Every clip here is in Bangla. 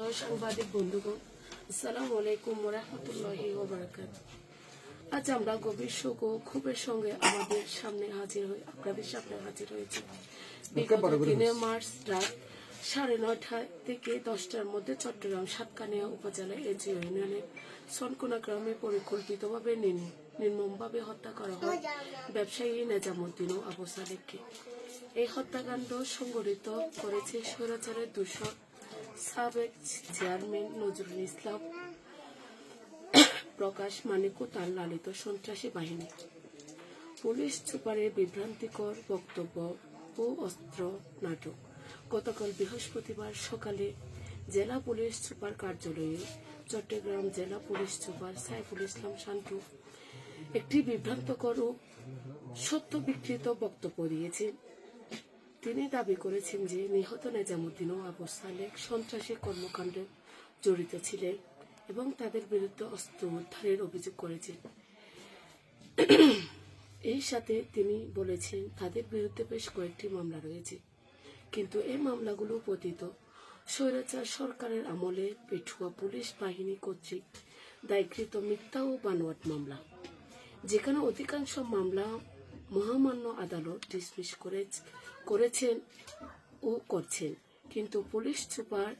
সাংবাদিক বন্ধুগণ, আসসালামু আলাইকুম ওয়া রাহমাতুল্লাহি ওয়া বারাকাতুহু। আজ আমরা গভীর শোক ও ক্ষোভের সঙ্গে আপনাদের সামনে হাজির হয়েছি। বিগত 3 মার্চ রাত 9:30 থেকে 10টার মধ্যে চট্টগ্রাম সাতকানিয়া উপজেলার এজি ইউনিয়নের সনকোনা গ্রামে পরিকল্পিতভাবে নির্মমভাবে হত্যা করা হয় ব্যবসায়ী নেজামুদ্দিন ও আবু সালেককে। এই হত্যাকাণ্ড সংঘটিত করেছে স্বৈরাচারের দূষণ সাবেক চেয়ারম্যান নজরুল ইসলাম প্রকাশ মানিক ও তার লালিত সন্ত্রাসী বাহিনী। পুলিশ সুপারের বিভ্রান্তিকর বক্তব্য ও অস্ত্র নাটক। গতকাল বৃহস্পতিবার সকালে জেলা পুলিশ সুপার কার্যালয়ে চট্টগ্রাম জেলা পুলিশ সুপার সাইফুল ইসলাম শান্তু একটি বিভ্রান্তকর ও সত্য বিকৃত বক্তব্য দিয়েছেন। তিনি দাবি করেছেন যে নিহত নেজামুদ্দিন ও আবু সালেক সন্ত্রাসী কর্মকাণ্ডে জড়িত ছিলেন এবং তাদের বিরুদ্ধে অস্ত্র উদ্ধারের অভিযোগ করেছেন। এই সাথে তিনি বলেছেন তাদের বিরুদ্ধে বেশ কয়েকটি মামলা রয়েছে, কিন্তু এই মামলাগুলো পতিত স্বৈরাচার সরকারের আমলে পেটুয়া পুলিশ বাহিনী কর্তৃক দায়কৃত মিথ্যা ও বানোয়াট মামলা, যেখানে অধিকাংশ মামলা মহামান্য আদালত ডিসমিস করেছেন ও করছেন, কিন্তু পুলিশ সুপার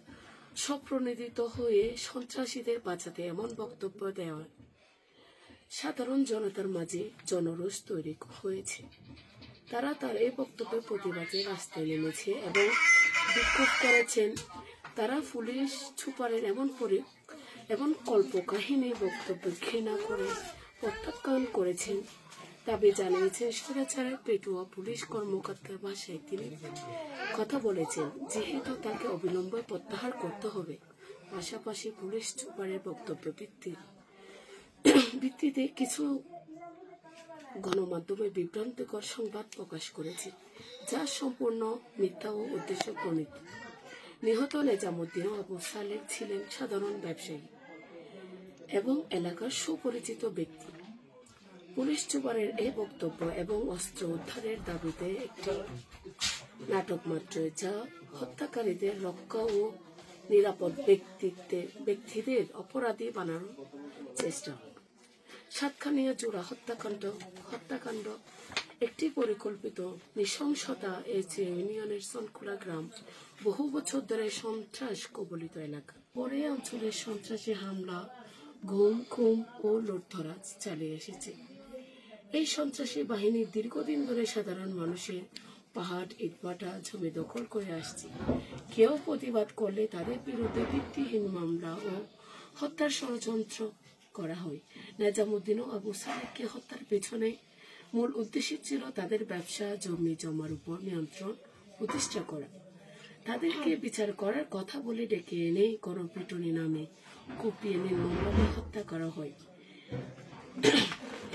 স্বপ্রণোদিত হয়ে সন্ত্রাসীদের বাঁচাতে এমন বক্তব্য দেওয়া সাধারণ জনতার মাঝে জনরোষ তৈরি হয়েছে। তারা তার এই বক্তব্যের প্রতিবাদে রাস্তায় নেমেছে এবং বিক্ষোভ করেছেন। তারা পুলিশ সুপারের এমন কল্পকাহিনী বক্তব্য ঘৃণা করে প্রত্যাখ্যান করেছেন। দাবি জানিয়েছেন স্বৈরাচারের পেটুয়া পুলিশ কর্মকর্তার ভাষায় তিনি কথা বলেছেন, যেহেতু তাকে অবিলম্বে প্রত্যাহার করতে হবে। পাশাপাশি পুলিশ সুপারের বক্তব্য ভিত্তিতে কিছু গণমাধ্যমে বিভ্রান্তিকর সংবাদ প্রকাশ করেছে, যা সম্পূর্ণ মিথ্যা ও উদ্দেশ্য প্রণীত। নিহত নেজামুদ্দিন ও আবু সালেক ছিলেন সাধারণ ব্যবসায়ী এবং এলাকার সুপরিচিত ব্যক্তি। পুলিশ সুপারের এই বক্তব্য এবং অস্ত্র উদ্ধারের দাবিতে একটি নাটক মাত্র, যা হত্যাকারীদের রক্ষা ও নিরাপদ ব্যক্তিদের অপরাধী বানানোর চেষ্টা। সাতকানিয়া জোড়া হত্যাকাণ্ড একটি পরিকল্পিত নৃশংসতা। এজি ইউনিয়নের সনকোনা গ্রাম বহু বছর ধরে সন্ত্রাস কবলিত এলাকা। পরে অঞ্চলের সন্ত্রাসী হামলা, খুন ও লুটতরাজ চালিয়ে এসেছে। এই সন্ত্রাসী বাহিনী দীর্ঘদিন ধরে সাধারণ মানুষের পাহাড় ইটভাটা জমি দখল করে আসছে। কেউ প্রতিবাদ করলে তাদের বিরুদ্ধে ভিত্তিহীন মামলা ও হত্যার ষড়যন্ত্র করা হয়। নেজামুদ্দিন ও আবু সালেককে হত্যার পেছনে মূল উদ্দেশ্য ছিল তাদের ব্যবসা জমি জমার উপর নিয়ন্ত্রণ প্রতিষ্ঠা করা। তাদেরকে বিচার করার কথা বলে ডেকে এনে গণপিটুনি নামে কুপিয়ে নির্মমভাবে হত্যা করা হয়।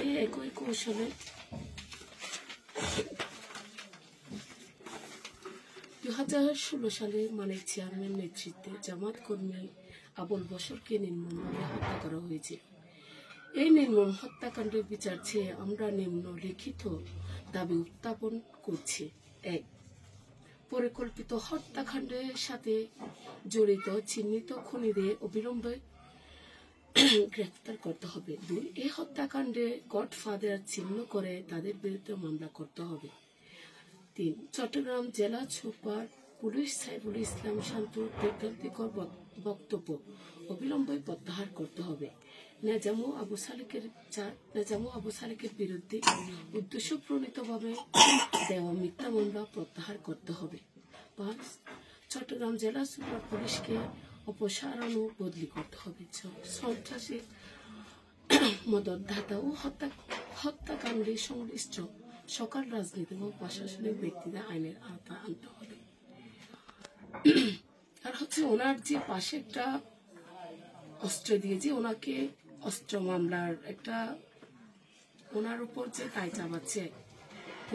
এই একই কৌশলে 2016 সালে মানিক চেয়ারম্যান নেতৃত্বে জামাত কর্মী আবুল বশরকে নির্মমভাবে হত্যা করা হয়েছে। এই নির্মম হত্যাকাণ্ডের বিচার চেয়ে আমরা নিম্নলিখিত দাবি উত্থাপন করছি। 1. পরিকল্পিত হত্যাকাণ্ডের সাথে জড়িত চিহ্নিত খুনিদের অবিলম্বে গ্রেফতার করতে হবে। 2. এই হত্যাকাণ্ডে গডফাদার চিহ্ন করে তাদের বিরুদ্ধে মামলা করতে হবে। 3. চট্টগ্রাম জেলা সুপার পুলিশ সাইফুল ইসলাম শান্তুর বিভ্রান্তিকর বক্তব্য অবিলম্বে প্রত্যাহার করতে হবে। নেজামু আবু সালেকের বিরুদ্ধে উদ্দেশ্যপ্রণীতভাবে দেওয়া মিথ্যা মামলা প্রত্যাহার করতে হবে। 5. চট্টগ্রাম জেলা সুপার পুলিশকে অপসারণ ও বদলি করতে হবে। সন্ত্রাসী মদতদাতা ও হত্যাকাণ্ডে সংশ্লিষ্ট সকল রাজনৈতিক ও প্রশাসনিক ব্যক্তিদের আইনের আওতায় আনতে হবে। আর ওনার যে পাশে একটা অস্ত্র দিয়েছে, ওনাকে অস্ত্র মামলার একটা ওনার উপর যে দায় চাপাচ্ছে,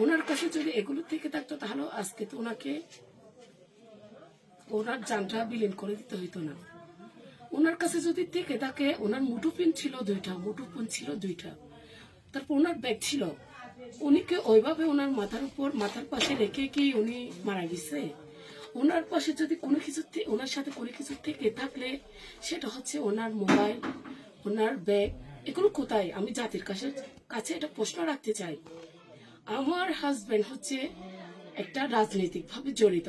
ওনার কাছে যদি এগুলো থেকে থাকতো তাহলে আজকে তো ওনার জানটা বিলীন করে দিতে হইতো না। ওনার কাছে যদি থেকে থাকে, ওনার মুঠোফোন ছিল 2টা, তারপর ওনার ব্যাগ ছিল, উনিকে ওইভাবে ওনার মাথার পাশে রেখে কি উনি মারা গেছে? ওনার পাশে যদি কোনো কিছু ওনার সাথে কোনো কিছু থেকে থাকলে সেটা হচ্ছে ওনার মোবাইল, ওনার ব্যাগ, এগুলো কোথায়? আমি জাতির কাছে এটা প্রশ্ন রাখতে চাই। আমার হাজবেন্ড হচ্ছে একটা রাজনৈতিকভাবে জড়িত,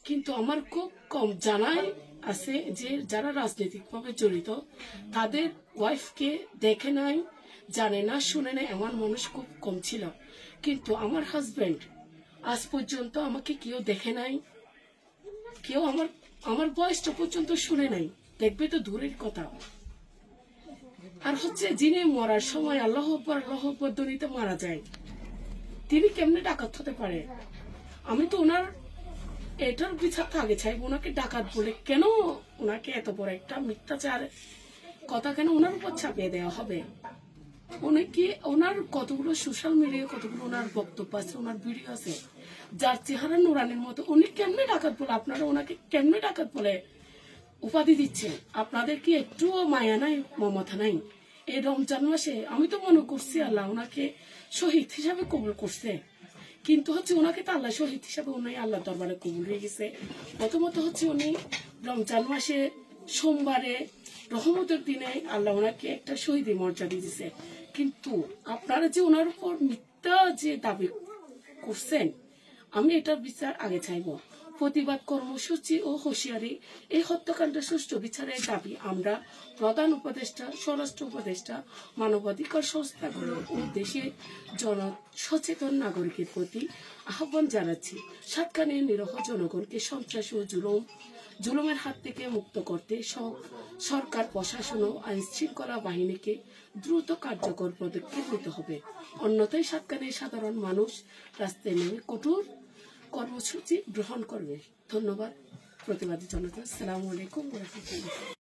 কিন্তু আমার খুব কম জানাই আছে যে যারা রাজনৈতিকভাবে জড়িত তাদের ওয়াইফকে দেখে নাই, জানে না, শুনে না, এমন মানুষ খুব কম ছিল। কিন্তু আমার হাজবেন্ড আজ পর্যন্ত আমাকে কেউ দেখে নাই, কেউ আমার বয়সটা পর্যন্ত শুনে নাই, দেখবে তো দূরের কথা। আর হচ্ছে যিনি মরার সময় আল্লাহ আকবার ধ্বনিতে মারা যায়, তিনি কেমনে ডাকাত হতে পারে? আমি তো ওনার এটার বিচার আগে চাইব, ওনাকে ডাকাত বলে কেন ওনাকে এত বড় একটা মিথ্যাচার কথা কেন ওনার উপর চাপিয়ে দেওয়া হবে? উনি কি ওনার কতগুলো সোশ্যাল মিডিয়ায় কতগুলো ওনার বক্তব্য আছে, ওনার ভিডিও আছে, যার চেহারা নুরানির মতো। উনি কেমনে ডাকাত বলে, আপনারা ওনাকে কেমনে ডাকাত বলে উপাধি দিচ্ছেন? আপনাদের কি একটুও মায়া নাই, মমতা নাই? এই রমজান মাসে আমি তো মনে করছি আল্লাহ ওনাকে শহীদ হিসাবে কবুল করছে, কিন্তু হচ্ছে ওনাকে তো আল্লাহ শহীদ হিসাবে উনি আল্লাহ দরবারে কবুল হয়ে গেছে। প্রথমত হচ্ছে উনি রমজান মাসে সোমবারে রহমতের দিনে আল্লাহ ওনাকে একটা শহীদ মর্যাদা দিয়েছে, কিন্তু আপনারা যে ওনার উপর মিথ্যা যে দাবি করছেন, আমি এটার বিচার আগে চাইব। প্রতিবাদ কর্মসূচি ও হুঁশিয়ারি, এই হত্যাকাণ্ডের সুষ্ঠু বিচারের দাবি আমরা প্রধান উপদেষ্টা, স্বরাষ্ট্র উপদেষ্টা, মানবাধিকার সংস্থাগুলো ও দেশের সচেতন নাগরিকের প্রতি আহ্বান জানাচ্ছি। সাতকানিয়া নিরহ জনগণকে সন্ত্রাস ও জুলুমের হাত থেকে মুক্ত করতে সরকার, প্রশাসন ও আইন শৃঙ্খলা বাহিনীকে দ্রুত কার্যকর পদক্ষেপ নিতে হবে। অন্যথায় সাতকানিয়ার সাধারণ মানুষ রাস্তায় নেমে কঠোর কর্মসূচি গ্রহণ করবে। ধন্যবাদ প্রতিবাদী জনতা। আসসালামু আলাইকুম ওয়া রাহমাতুল্লাহ।